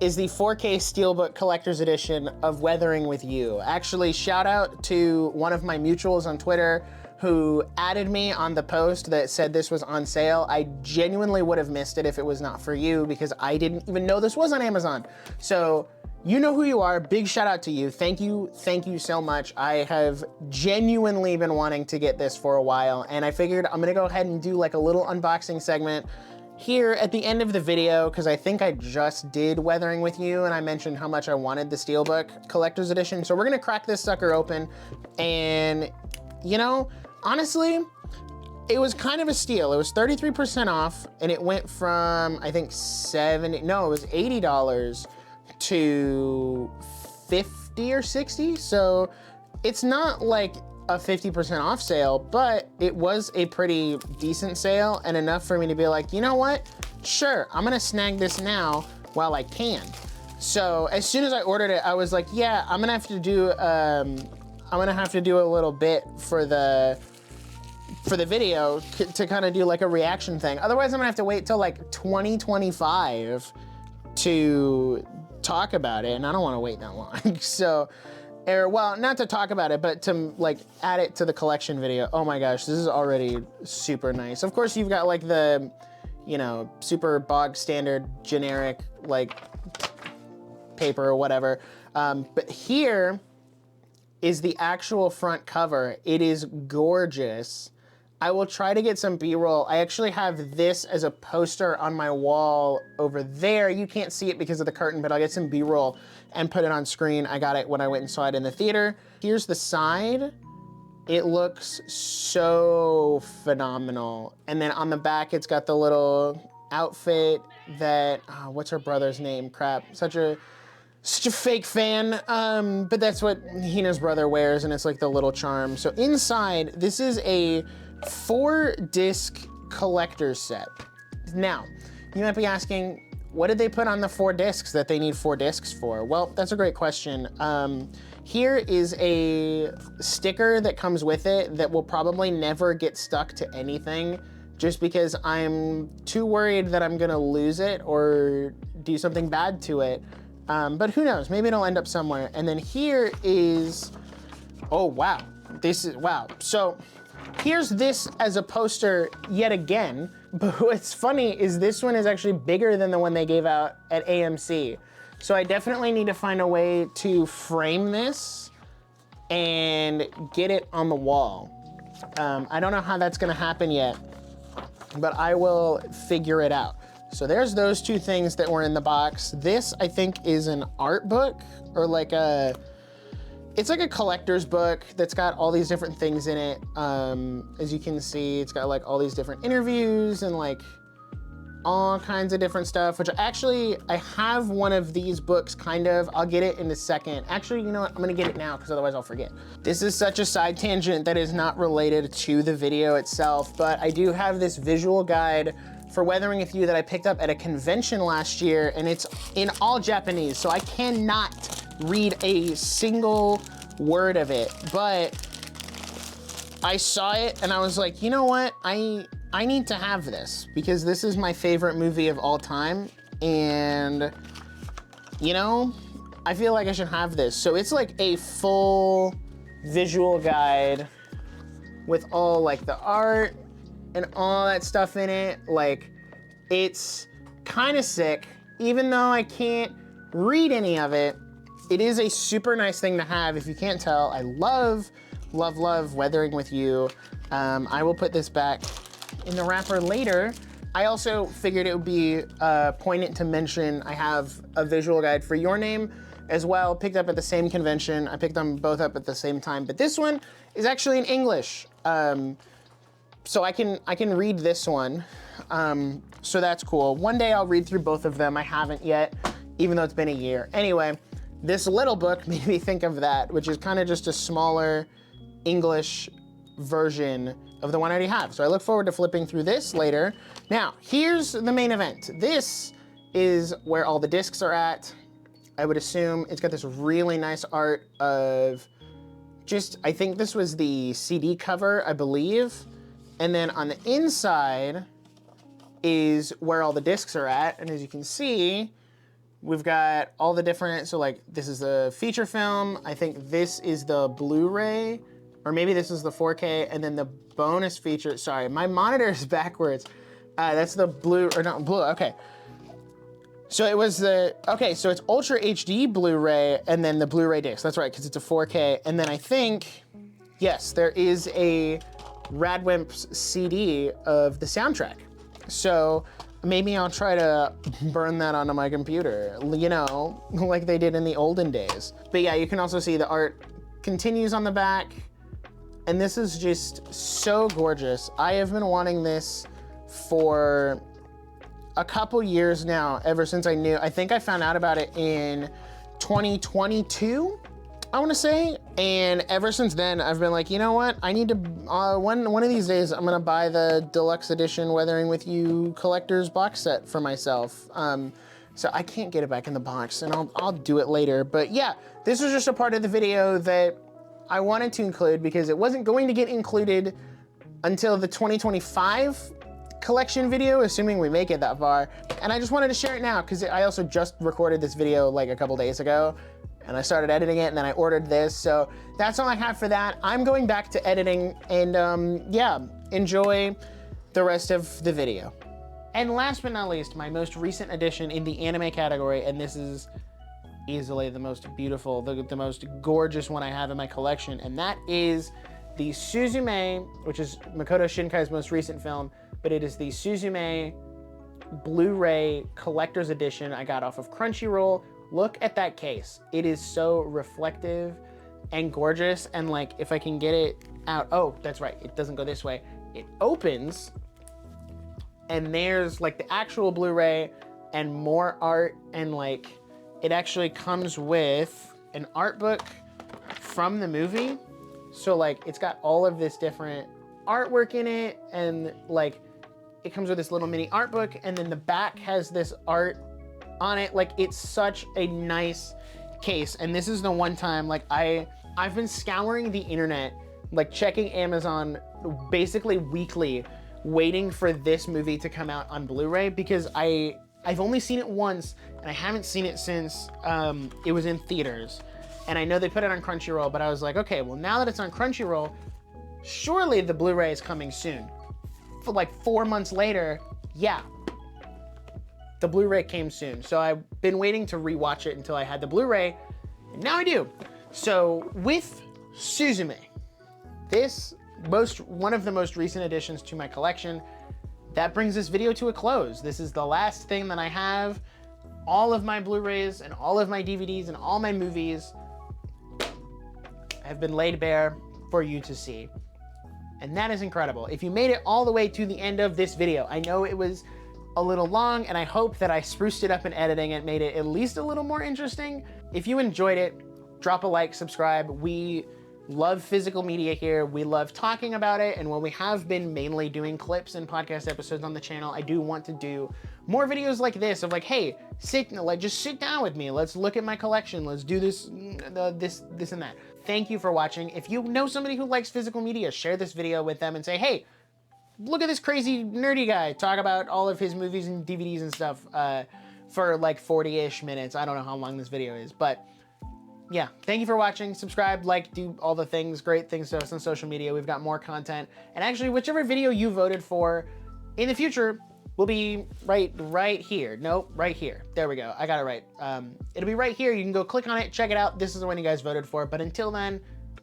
is the 4K Steelbook Collector's Edition of Weathering with You. Actually, shout out to one of my mutuals on Twitter who added me on the post that said this was on sale. I genuinely would have missed it if it was not for you, because I didn't even know this was on Amazon. So you know who you are. Big shout out to you. Thank you so much. I have genuinely been wanting to get this for a while, and I figured I'm gonna go ahead and do like a little unboxing segment here at the end of the video, because I think I just did Weathering with You, and I mentioned how much I wanted the Steelbook Collector's Edition. So we're gonna crack this sucker open, and honestly, it was kind of a steal. It was 33% off, and it went from, I think it was $80 to 50 or 60. So it's not like a 50% off sale, but it was a pretty decent sale, and enough for me to be like, you know what? Sure, I'm gonna snag this now while I can. So as soon as I ordered it, I was like, yeah, I'm gonna have to do a little bit for the video to kind of do like a reaction thing. Otherwise, I'm gonna have to wait till like 2025 to talk about it, and I don't want to wait that long. So, well, not to talk about it, but to like add it to the collection video. Oh my gosh, this is already super nice. Of course, you've got like the, super bog standard generic like paper or whatever. But here is the actual front cover. It is gorgeous. I will try to get some B-roll. I actually have this as a poster on my wall over there. You can't see it because of the curtain, but I'll get some B-roll and put it on screen. I got it when I went and saw it in the theater. Here's the side. It looks so phenomenal. And then on the back, it's got the little outfit that, what's her brother's name? Crap, such a fake fan, but that's what Hina's brother wears, and it's like the little charm. So inside, this is a 4-disc collector's set. Now, you might be asking, what did they put on the 4 discs that they need 4 discs for? Well, that's a great question. Here is a sticker that comes with it that will probably never get stuck to anything, just because I'm too worried that I'm gonna lose it or do something bad to it. But who knows, maybe it'll end up somewhere. And then here is, oh wow, this is, wow. So here's this as a poster yet again, but what's funny is this one is actually bigger than the one they gave out at AMC. So I definitely need to find a way to frame this and get it on the wall. I don't know how that's gonna happen yet, but I will figure it out. So there's those 2 things that were in the box. This, I think, is an art book, or like it's like a collector's book that's got all these different things in it. As you can see, it's got like all these different interviews and like all kinds of different stuff, which actually, I have one of these books, kind of. I'll get it in a second. Actually, you know what? I'm gonna get it now, because otherwise I'll forget. This is such a side tangent that is not related to the video itself, but I do have this visual guide for Weathering with You that I picked up at a convention last year, and it's in all Japanese, so I cannot read a single word of it, but I saw it and I was like, you know what? I need to have this, because this is my favorite movie of all time, and you know, I feel like I should have this. So it's like a full visual guide with all like the art and all that stuff in it. Like, it's kind of sick. Even though I can't read any of it, it is a super nice thing to have. If you can't tell, I love, love, love Weathering with You. I will put this back in the wrapper later. I also figured it would be poignant to mention I have a visual guide for Your Name as well, picked up at the same convention. I picked them both up at the same time, but this one is actually in English. So I can read this one, so that's cool. One day I'll read through both of them. I haven't yet, even though it's been a year. Anyway, this little book made me think of that, which is kind of just a smaller English version of the one I already have. So I look forward to flipping through this later. Now, here's the main event. This is where all the discs are at. I would assume it's got this really nice art of just, I think this was the CD cover, I believe. And then on the inside is where all the discs are at. And as you can see, we've got all the different, so like this is the feature film. I think this is the Blu-ray, or maybe this is the 4K, and then the bonus feature, sorry, my monitor is backwards. That's the okay. So it was the, okay, so it's Ultra HD Blu-ray and then the Blu-ray disc. That's right, because it's a 4K. And then I think, yes, there is a Radwimps CD of the soundtrack. So maybe I'll try to burn that onto my computer, you know, like they did in the olden days. But yeah, you can also see the art continues on the back. And this is just so gorgeous. I have been wanting this for a couple years now, ever since I knew. I think I found out about it in 2022, I wanna say. And ever since then, I've been like, you know what? I need to, one of these days, I'm gonna buy the deluxe edition Weathering with You collector's box set for myself. So I can't get it back in the box, and I'll do it later. But yeah, this was just a part of the video that I wanted to include because it wasn't going to get included until the 2025 collection video, assuming we make it that far. And I just wanted to share it now because I also just recorded this video like a couple days ago, and I started editing it, and then I ordered this. So that's all I have for that. I'm going back to editing, and yeah, enjoy the rest of the video. And last but not least, my most recent addition in the anime category, and this is easily the most beautiful, the most gorgeous one I have in my collection, and that is the Suzume, which is Makoto Shinkai's most recent film, but it is the Suzume Blu-ray Collector's Edition I got off of Crunchyroll. Look at that case. It is so reflective and gorgeous, and like, if I can get it out, oh, that's right, it doesn't go this way. It opens, and there's like the actual Blu-ray and more art, and like, it actually comes with an art book from the movie. So like, it's got all of this different artwork in it, and like, it comes with this little mini art book, and then the back has this art on it. Like, it's such a nice case. And this is the one time, like, I've been scouring the internet, like checking Amazon basically weekly, waiting for this movie to come out on Blu-ray, because I've only seen it once, and I haven't seen it since it was in theaters. And I know they put it on Crunchyroll, but I was like, okay, well, now that it's on Crunchyroll, surely the Blu-ray is coming soon. For like 4 months later, yeah, the Blu-ray came soon. So I've been waiting to rewatch it until I had the Blu-ray, and now I do. So with Suzume, this one of the most recent additions to my collection, that brings this video to a close. This is the last thing that I have. All of my Blu-rays and all of my DVDs and all my movies have been laid bare for you to see. And that is incredible. If you made it all the way to the end of this video, I know it was a little long, and I hope that I spruced it up in editing and made it at least a little more interesting. If you enjoyed it, drop a like, subscribe. We love physical media here. We love talking about it. And while we have been mainly doing clips and podcast episodes on the channel, I do want to do more videos like this of like, hey, just sit down with me. Let's look at my collection. Let's do this and that. Thank you for watching. If you know somebody who likes physical media, share this video with them and say, hey, look at this crazy nerdy guy talk about all of his movies and DVDs and stuff for like 40-ish minutes. I don't know how long this video is, but yeah, thank you for watching. Subscribe, like, do all the things, great things to us on social media. We've got more content. And actually, whichever video you voted for in the future will be right here. Nope, right here. There we go. I got it right. It'll be right here. You can go click on it, check it out. This is the one you guys voted for. But until then,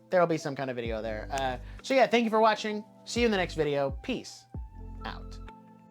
there'll be some kind of video there. So yeah, thank you for watching. See you in the next video. Peace out.